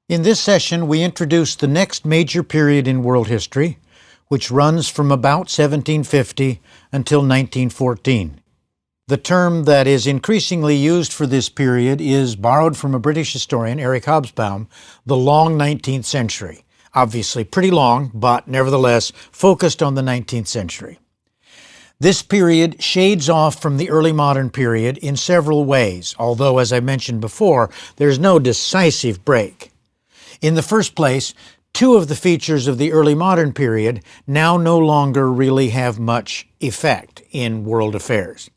In this session, we introduce the next major period in world history, which runs from about 1750 until 1914. The term that is increasingly used for this period is borrowed from a British historian, Eric Hobsbawm, the long 19th century. Obviously pretty long, but nevertheless focused on the 19th century. This period shades off from the early modern period in several ways, although, as I mentioned before, there's no decisive break. In the first place, two of the features of the early modern period now no longer really have much effect in world affairs.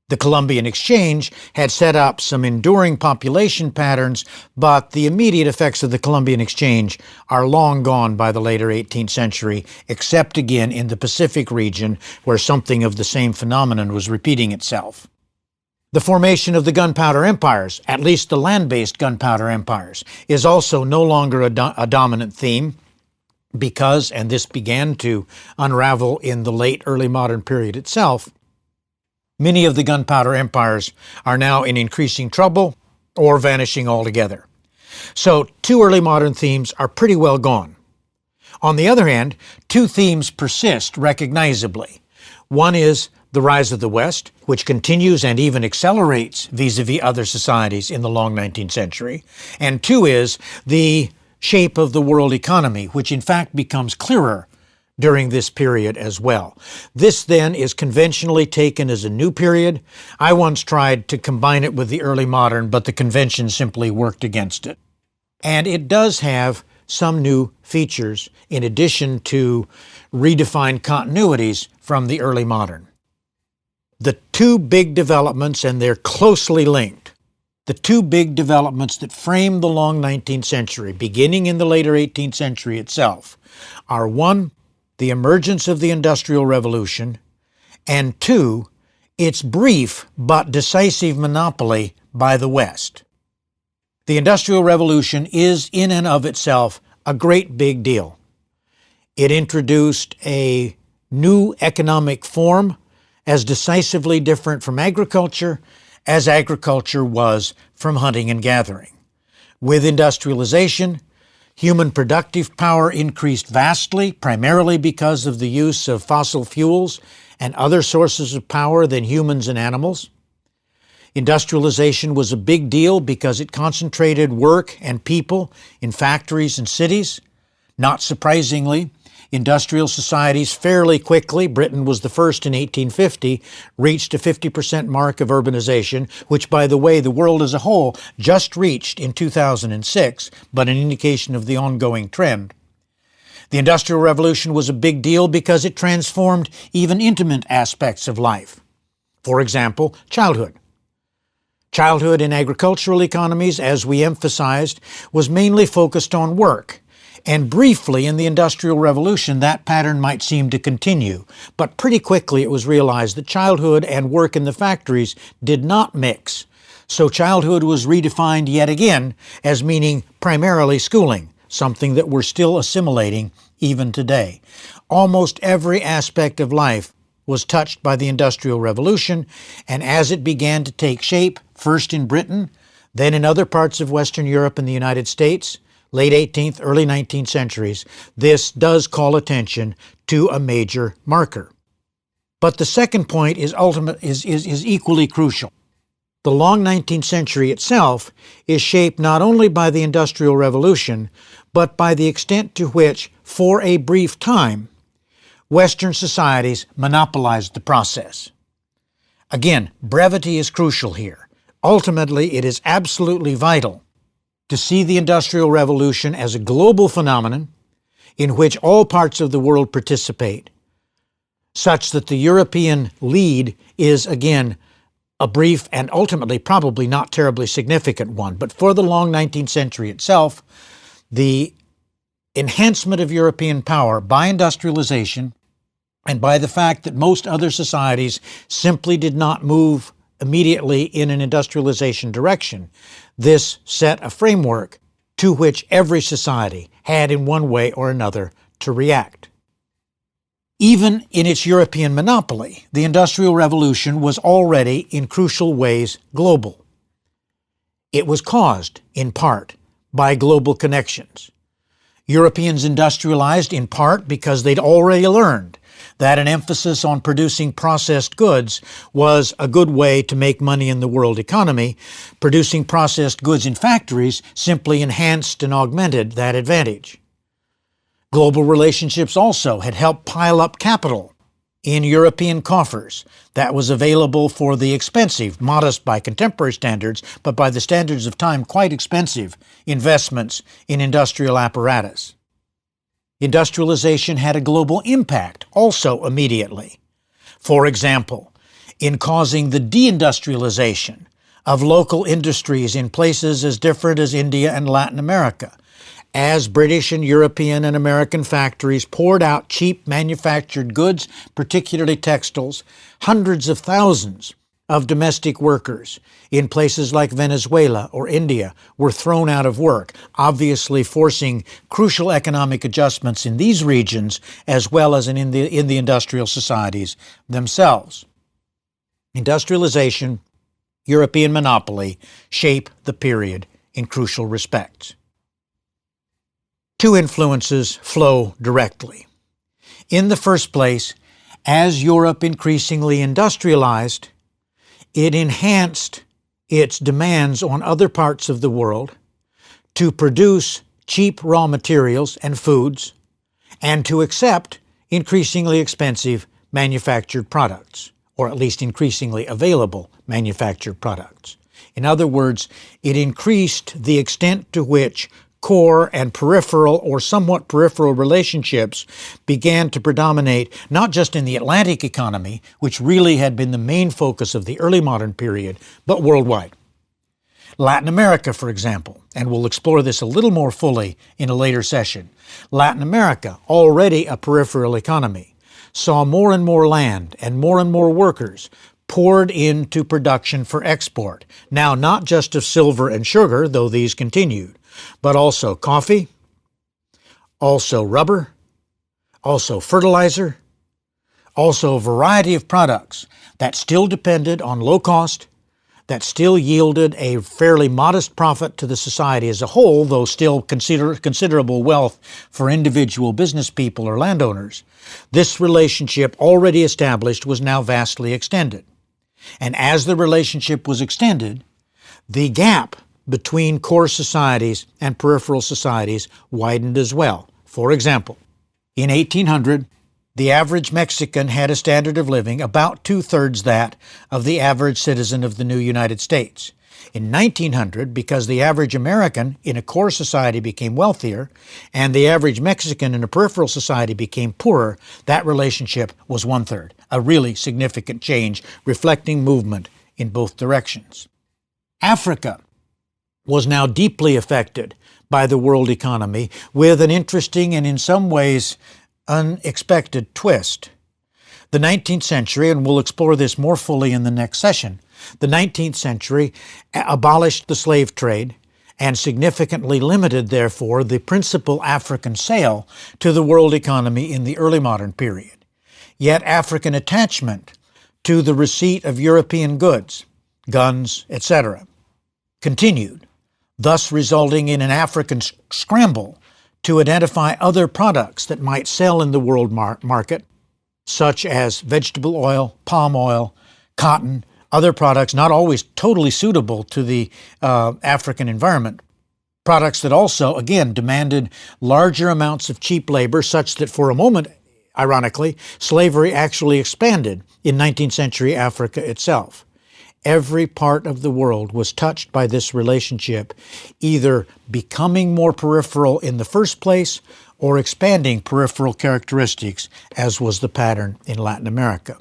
The Columbian Exchange had set up some enduring population patterns, but the immediate effects of the Columbian Exchange are long gone by the later 18th century, except again in the Pacific region, where something of the same phenomenon was repeating itself. The formation of the gunpowder empires, at least the land-based gunpowder empires, is also no longer a dominant theme because, and this began to unravel in the late early modern period itself, many of the gunpowder empires are now in increasing trouble or vanishing altogether. So two early modern themes are pretty well gone. On the other hand, two themes persist recognizably. One is the rise of the West, which continues and even accelerates vis-a-vis other societies in the long 19th century. And two is the shape of the world economy, which in fact becomes clearer during this period as well. This then is conventionally taken as a new period. I once tried to combine it with the early modern, but the convention simply worked against it. And it does have some new features in addition to redefined continuities from the early modern. The two big developments, and they're closely linked, the two big developments that frame the long 19th century, beginning in the later 18th century itself, are one, the emergence of the Industrial Revolution, and two, its brief but decisive monopoly by the West. The Industrial Revolution is in and of itself a great big deal. It introduced a new economic form as decisively different from agriculture as agriculture was from hunting and gathering. With industrialization, human productive power increased vastly, primarily because of the use of fossil fuels and other sources of power than humans and animals. Industrialization was a big deal because it concentrated work and people in factories and cities. Not surprisingly, industrial societies fairly quickly, Britain was the first in 1850, reached a 50% mark of urbanization, which, by the way, the world as a whole just reached in 2006, but an indication of the ongoing trend. The Industrial Revolution was a big deal because it transformed even intimate aspects of life. For example, childhood. Childhood in agricultural economies, as we emphasized, was mainly focused on work. And briefly in the Industrial Revolution, that pattern might seem to continue, but pretty quickly it was realized that childhood and work in the factories did not mix. So childhood was redefined yet again as meaning primarily schooling, something that we're still assimilating even today. Almost every aspect of life was touched by the Industrial Revolution, and as it began to take shape, first in Britain, then in other parts of Western Europe and the United States, late 18th, early 19th centuries, this does call attention to a major marker. But the second point is equally crucial. The long 19th century itself is shaped not only by the Industrial Revolution, but by the extent to which, for a brief time, Western societies monopolized the process. Again, brevity is crucial here. Ultimately, it is absolutely vital to see the Industrial Revolution as a global phenomenon in which all parts of the world participate, such that the European lead is, again, a brief and ultimately probably not terribly significant one. But for the long 19th century itself, the enhancement of European power by industrialization and by the fact that most other societies simply did not move immediately in an industrialization direction, this set a framework to which every society had in one way or another to react. Even in its European monopoly, the Industrial Revolution was already in crucial ways global. It was caused, in part, by global connections. Europeans industrialized in part because they'd already learned that an emphasis on producing processed goods was a good way to make money in the world economy. Producing processed goods in factories simply enhanced and augmented that advantage. Global relationships also had helped pile up capital in European coffers that was available for the expensive, modest by contemporary standards, but by the standards of time quite expensive, investments in industrial apparatus. Industrialization had a global impact also immediately. For example, in causing the deindustrialization of local industries in places as different as India and Latin America, as British and European and American factories poured out cheap manufactured goods, particularly textiles. Hundreds of thousands of domestic workers in places like Venezuela or India were thrown out of work, obviously forcing crucial economic adjustments in these regions as well as in the industrial societies themselves. Industrialization, European monopoly, shape the period in crucial respects. Two influences flow directly. In the first place, as Europe increasingly industrialized, it enhanced its demands on other parts of the world to produce cheap raw materials and foods and to accept increasingly expensive manufactured products, or at least increasingly available manufactured products. In other words, it increased the extent to which core and peripheral or somewhat peripheral relationships began to predominate not just in the Atlantic economy, which really had been the main focus of the early modern period, but worldwide. Latin America, for example, and we'll explore this a little more fully in a later session. Latin America, already a peripheral economy, saw more and more land and more workers poured into production for export. Now, not just of silver and sugar, though these continued, but also coffee, also rubber, also fertilizer, also a variety of products that still depended on low cost, that still yielded a fairly modest profit to the society as a whole, though still considerable wealth for individual business people or landowners. This relationship already established was now vastly extended. And as the relationship was extended, the gap between core societies and peripheral societies widened as well. For example, in 1800, the average Mexican had a standard of living about two-thirds that of the average citizen of the new United States. In 1900, because the average American in a core society became wealthier and the average Mexican in a peripheral society became poorer, that relationship was one-third, a really significant change reflecting movement in both directions. Africa was now deeply affected by the world economy with an interesting and in some ways unexpected twist. The 19th century, and we'll explore this more fully in the next session, the 19th century abolished the slave trade and significantly limited, therefore, the principal African sale to the world economy in the early modern period. Yet African attachment to the receipt of European goods, guns, etc., continued, thus resulting in an African scramble to identify other products that might sell in the world market, such as vegetable oil, palm oil, cotton, other products not always totally suitable to the African environment. Products that also, again, demanded larger amounts of cheap labor, such that for a moment, ironically, slavery actually expanded in 19th century Africa itself. Every part of the world was touched by this relationship, either becoming more peripheral in the first place or expanding peripheral characteristics, as was the pattern in Latin America.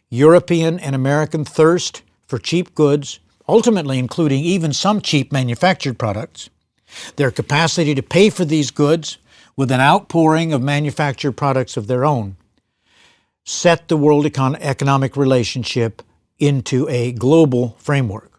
European and American thirst for cheap goods, ultimately including even some cheap manufactured products, their capacity to pay for these goods with an outpouring of manufactured products of their own, set the world economic relationship into a global framework.